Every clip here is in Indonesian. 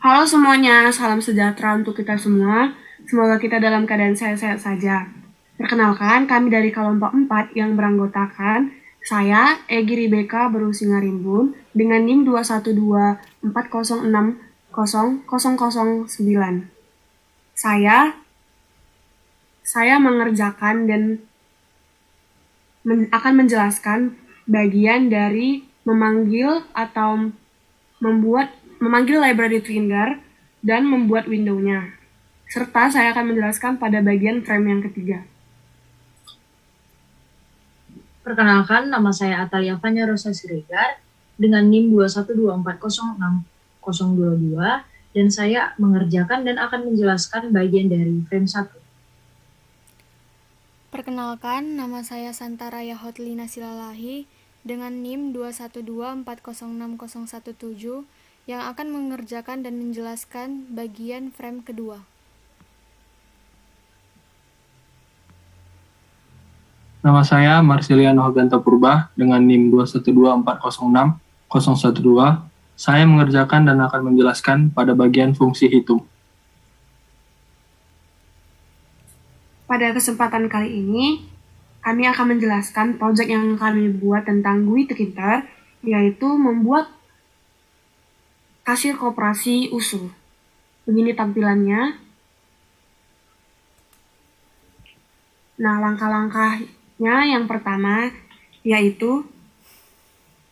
Halo semuanya, salam sejahtera untuk kita semua. Semoga kita dalam keadaan sehat-sehat saja. Perkenalkan, kami dari kelompok 4 yang beranggotakan saya, Egi Rebecca Berusingarimbun, dengan NIM 21240600009. Saya mengerjakan dan akan menjelaskan bagian dari memanggil atau memanggil library finder dan membuat window-nya. Serta saya akan menjelaskan pada bagian frame yang ketiga. Perkenalkan, nama saya Atalia Fanya Rosa Siregar dengan NIM 212406022 dan saya mengerjakan dan akan menjelaskan bagian dari frame 1. Perkenalkan, nama saya Santaraya Hotlina Silalahi dengan NIM 212406017 yang akan mengerjakan dan menjelaskan bagian frame kedua. Nama saya Marsiliano Hoganta Purba dengan NIM 21240600012. Saya mengerjakan dan akan menjelaskan pada bagian fungsi hitung. Pada kesempatan kali ini, kami akan menjelaskan proyek yang kami buat tentang GUI Tkinter, yaitu membuat kasir koperasi USU. Begini tampilannya. Nah, langkah-langkahnya yang pertama yaitu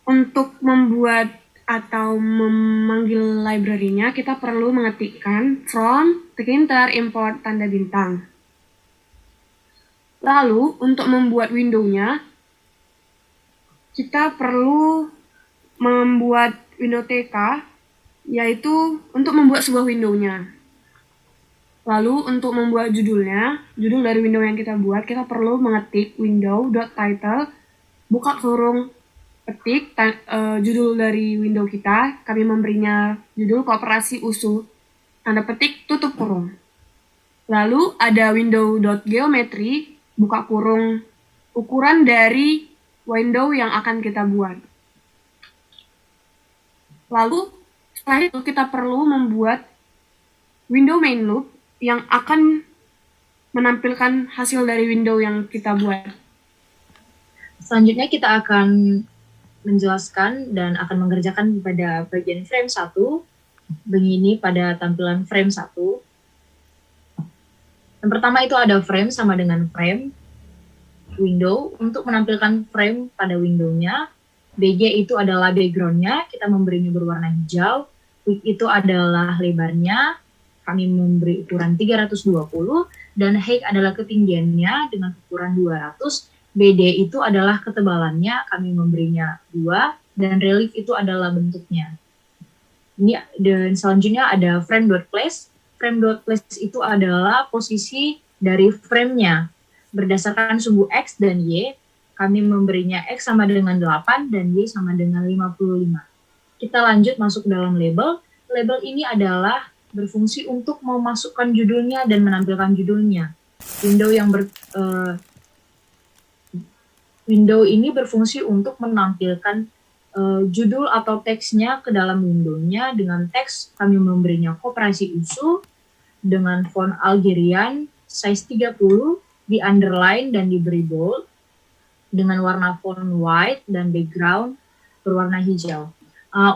untuk membuat atau memanggil library-nya, kita perlu mengetikkan from Tkinter import tanda bintang. Lalu, untuk membuat window-nya, kita perlu membuat window TK, yaitu untuk membuat sebuah window-nya. Lalu, untuk membuat judulnya, judul dari window yang kita buat, kita perlu mengetik window.title, buka kurung, ketik judul dari window kita, kami memberinya judul Koperasi USU, tanda petik, tutup kurung. Lalu ada window.geometry, buka kurung, ukuran dari window yang akan kita buat. Lalu setelah itu kita perlu membuat window main loop yang akan menampilkan hasil dari window yang kita buat. Selanjutnya kita akan menjelaskan dan akan mengerjakan pada bagian frame 1. Begini pada tampilan frame 1. Yang pertama itu ada frame sama dengan frame window. Untuk menampilkan frame pada window-nya, BG itu adalah background-nya, kita memberinya berwarna hijau. Width itu adalah lebarnya, kami memberi ukuran 320, dan height adalah ketinggiannya dengan ukuran 200. BD itu adalah ketebalannya, kami memberinya 2, dan relief itu adalah bentuknya. Ini, dan selanjutnya ada frame.place. Frame.place itu adalah posisi dari frame-nya. Berdasarkan sumbu X dan Y, kami memberinya X sama dengan 8 dan Y sama dengan 55. Kita lanjut masuk ke dalam label. Label ini adalah berfungsi untuk memasukkan judulnya dan menampilkan judulnya. Window ini berfungsi untuk menampilkan judul atau teksnya ke dalam window-nya. Dengan teks kami memberinya Koperasi USU dengan font Algerian size 30, di underline dan diberi bold dengan warna font white dan background berwarna hijau.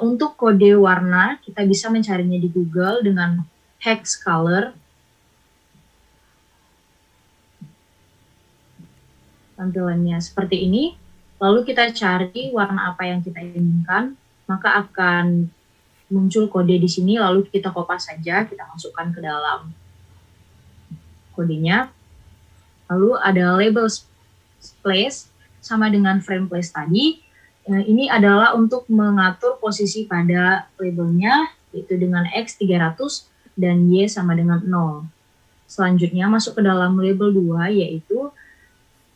Untuk kode warna kita bisa mencarinya di Google dengan hex color. Tampilannya seperti ini. Lalu kita cari warna apa yang kita inginkan, maka akan muncul kode di sini, lalu kita kopas saja, kita masukkan ke dalam kodenya. Lalu ada label place, sama dengan frame place tadi. Ini adalah untuk mengatur posisi pada labelnya, yaitu dengan X 300 dan Y sama dengan 0. Selanjutnya masuk ke dalam label 2, yaitu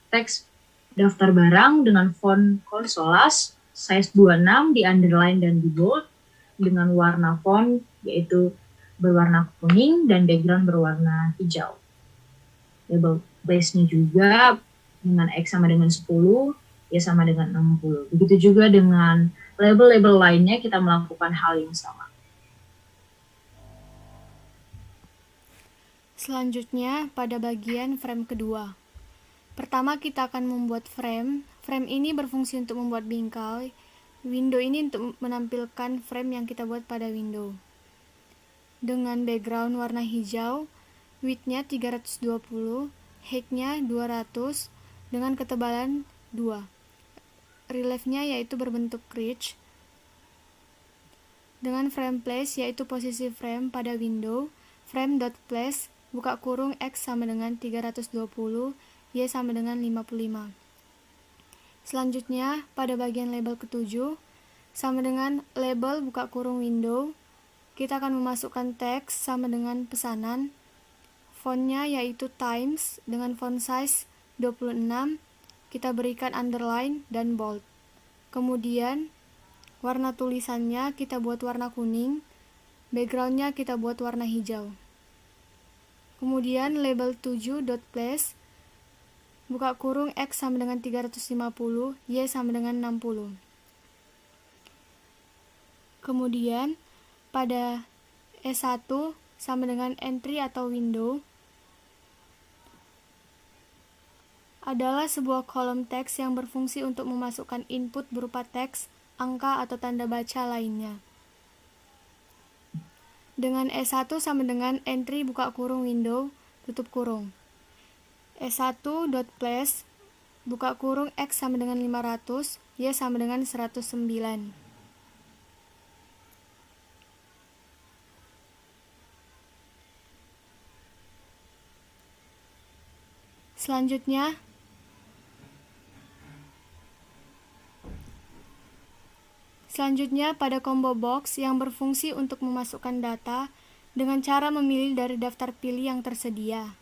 teks daftar barang dengan font Consolas size 26, di underline dan di bold dengan warna font yaitu berwarna kuning dan background berwarna hijau. Label place-nya juga dengan X sama dengan 10, Y sama dengan 60. Begitu juga dengan label-label lainnya kita melakukan hal yang sama. Selanjutnya, pada bagian frame kedua. Pertama, kita akan membuat frame. Frame ini berfungsi untuk membuat bingkai. Window ini untuk menampilkan frame yang kita buat pada window. Dengan background warna hijau, width-nya 320, height-nya 200, dengan ketebalan 2. Relief-nya yaitu berbentuk ridge. Dengan frame place yaitu posisi frame pada window, frame.place buka kurung X sama dengan 320, Y sama dengan 55. Selanjutnya, pada bagian label ketujuh, sama dengan label buka kurung window, kita akan memasukkan teks sama dengan pesanan. Fontnya yaitu Times dengan font size 26, kita berikan underline dan bold. Kemudian, warna tulisannya kita buat warna kuning, backgroundnya kita buat warna hijau. Kemudian label 7.place, buka kurung X sama dengan 350, Y sama dengan 60. Kemudian pada S1 sama dengan entry atau window adalah sebuah kolom teks yang berfungsi untuk memasukkan input berupa teks, angka, atau tanda baca lainnya. Dengan S1 sama dengan entry buka kurung window, tutup kurung. S1.place, buka kurung X sama dengan 500, Y sama dengan 109. Selanjutnya pada combo box yang berfungsi untuk memasukkan data dengan cara memilih dari daftar pilih yang tersedia.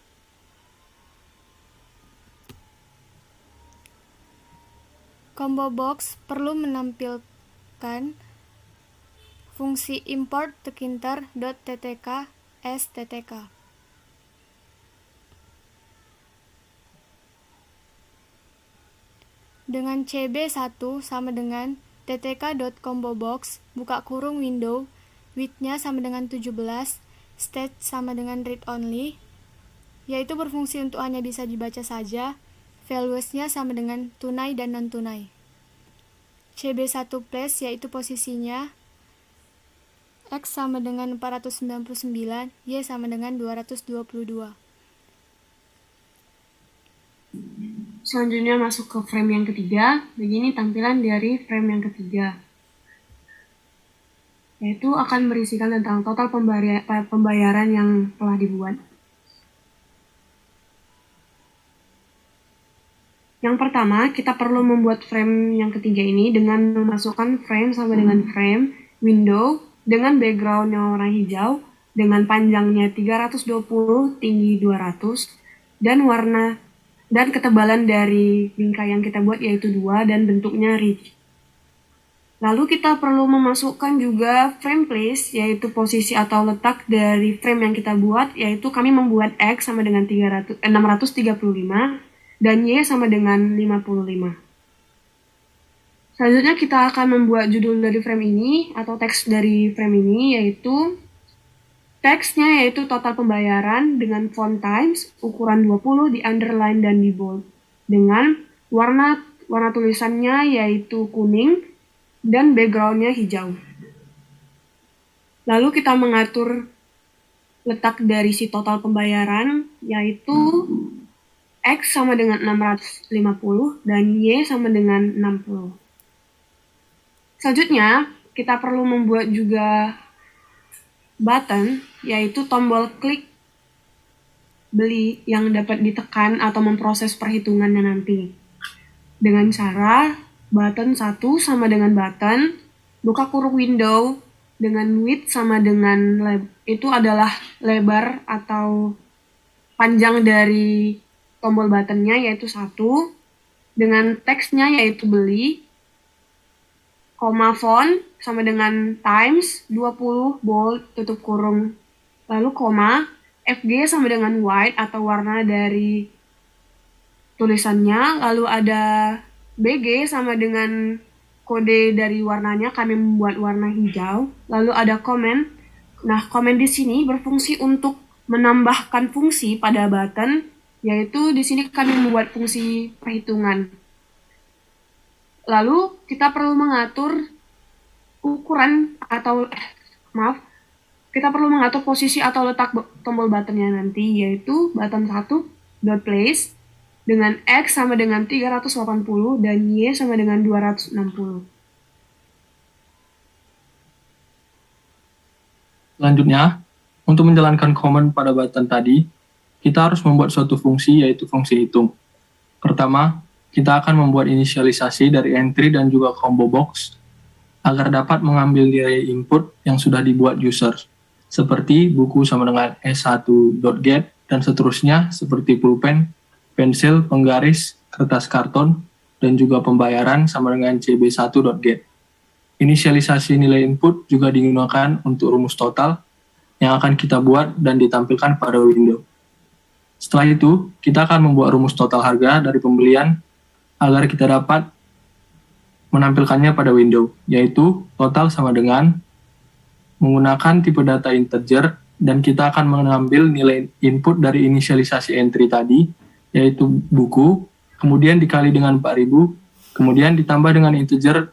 Combo box perlu menampilkan fungsi import tkinter.ttk stk. Dengan cb1 sama dengan ttk.combobox, buka kurung window, width-nya sama dengan 17, state sama dengan read only, yaitu berfungsi untuk hanya bisa dibaca saja, values-nya sama dengan tunai dan non-tunai. CB1 place yaitu posisinya, X sama dengan 499, Y sama dengan 222. Selanjutnya masuk ke frame yang ketiga. Begini tampilan dari frame yang ketiga. Yaitu akan berisikan tentang total pembayaran yang telah dibuat. Yang pertama, kita perlu membuat frame yang ketiga ini dengan memasukkan frame sama dengan frame, window, dengan background yang warna hijau, dengan panjangnya 320, tinggi 200, dan ketebalan dari bingkai yang kita buat yaitu 2 dan bentuknya ridge. Lalu kita perlu memasukkan juga frame place, yaitu posisi atau letak dari frame yang kita buat, yaitu kami membuat X sama dengan 635 dan Y sama dengan 55. Selanjutnya kita akan membuat judul dari frame ini atau teks dari frame ini, yaitu teksnya yaitu total pembayaran dengan font Times, ukuran 20, di underline dan di bold. Dengan warna tulisannya yaitu kuning dan backgroundnya hijau. Lalu kita mengatur letak dari si total pembayaran yaitu X sama dengan 650 dan Y sama dengan 60. Selanjutnya kita perlu membuat juga button, yaitu tombol klik beli yang dapat ditekan atau memproses perhitungannya nanti. Dengan cara button 1 sama dengan button, buka kurung window, dengan width sama dengan itu adalah lebar atau panjang dari tombol buttonnya yaitu 1, dengan teksnya yaitu beli, koma font sama dengan Times 20 bold tutup kurung, lalu koma FG sama dengan white atau warna dari tulisannya, lalu ada BG sama dengan kode dari warnanya, kami membuat warna hijau, lalu ada komen. Nah, komen di sini berfungsi untuk menambahkan fungsi pada button, yaitu di sini kami membuat fungsi perhitungan. Lalu kita perlu mengatur ukuran atau kita perlu mengatur posisi atau letak tombol buttonnya nanti, yaitu button 1 dot place dengan X sama dengan 380 dan Y sama dengan 260. Selanjutnya, untuk menjalankan command pada button tadi, kita harus membuat suatu fungsi, yaitu fungsi hitung. Pertama, kita akan membuat inisialisasi dari entry dan juga combo box agar dapat mengambil nilai input yang sudah dibuat user, seperti buku sama dengan S1.get dan seterusnya, seperti pulpen, pensil, penggaris, kertas karton, dan juga pembayaran sama dengan CB1.get. Inisialisasi nilai input juga digunakan untuk rumus total yang akan kita buat dan ditampilkan pada window. Setelah itu, kita akan membuat rumus total harga dari pembelian agar kita dapat menampilkannya pada window, yaitu total sama dengan menggunakan tipe data integer, dan kita akan mengambil nilai input dari inisialisasi entry tadi, yaitu buku, kemudian dikali dengan 4.000, kemudian ditambah dengan integer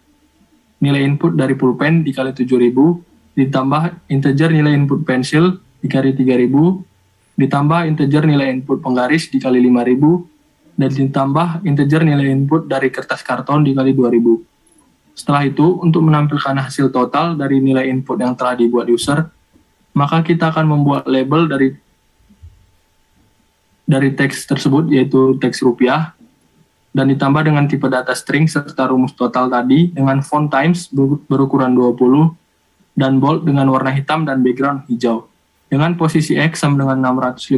nilai input dari pulpen dikali 7.000, ditambah integer nilai input pensil dikali 3.000, ditambah integer nilai input penggaris dikali 5.000, dan ditambah integer nilai input dari kertas karton dikali 2.000. Setelah itu, untuk menampilkan hasil total dari nilai input yang telah dibuat user, maka kita akan membuat label dari teks tersebut, yaitu teks rupiah, dan ditambah dengan tipe data string serta rumus total tadi dengan font times berukuran 20 dan bold dengan warna hitam dan background hijau. Dengan posisi X sama dengan 650,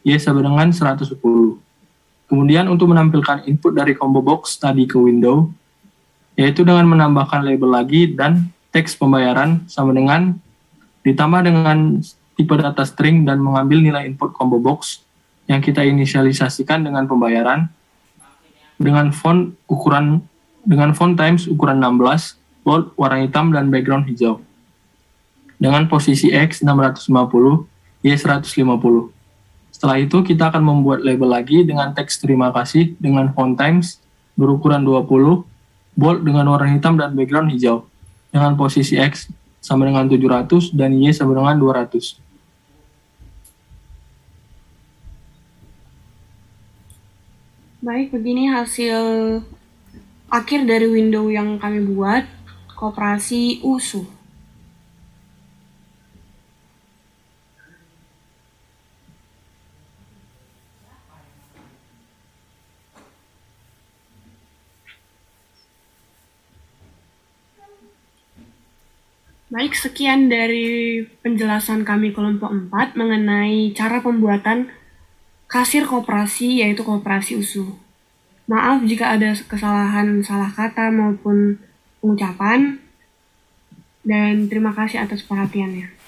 Y sama dengan 110. Kemudian untuk menampilkan input dari combo box tadi ke window, yaitu dengan menambahkan label lagi dan teks pembayaran sama dengan ditambah dengan tipe data string dan mengambil nilai input combo box yang kita inisialisasikan dengan pembayaran dengan font times ukuran 16, bold, warna hitam, dan background hijau. Dengan posisi X 650, Y 150. Setelah itu kita akan membuat label lagi dengan teks terima kasih dengan font times berukuran 20, bold dengan warna hitam dan background hijau. Dengan posisi X sama dengan 700 dan Y sama dengan 200. Baik, begini hasil akhir dari window yang kami buat, Koperasi USU. Baik, sekian dari penjelasan kami kelompok 4 mengenai cara pembuatan kasir koperasi, yaitu Koperasi USU. Maaf jika ada kesalahan salah kata maupun pengucapan, dan terima kasih atas perhatiannya.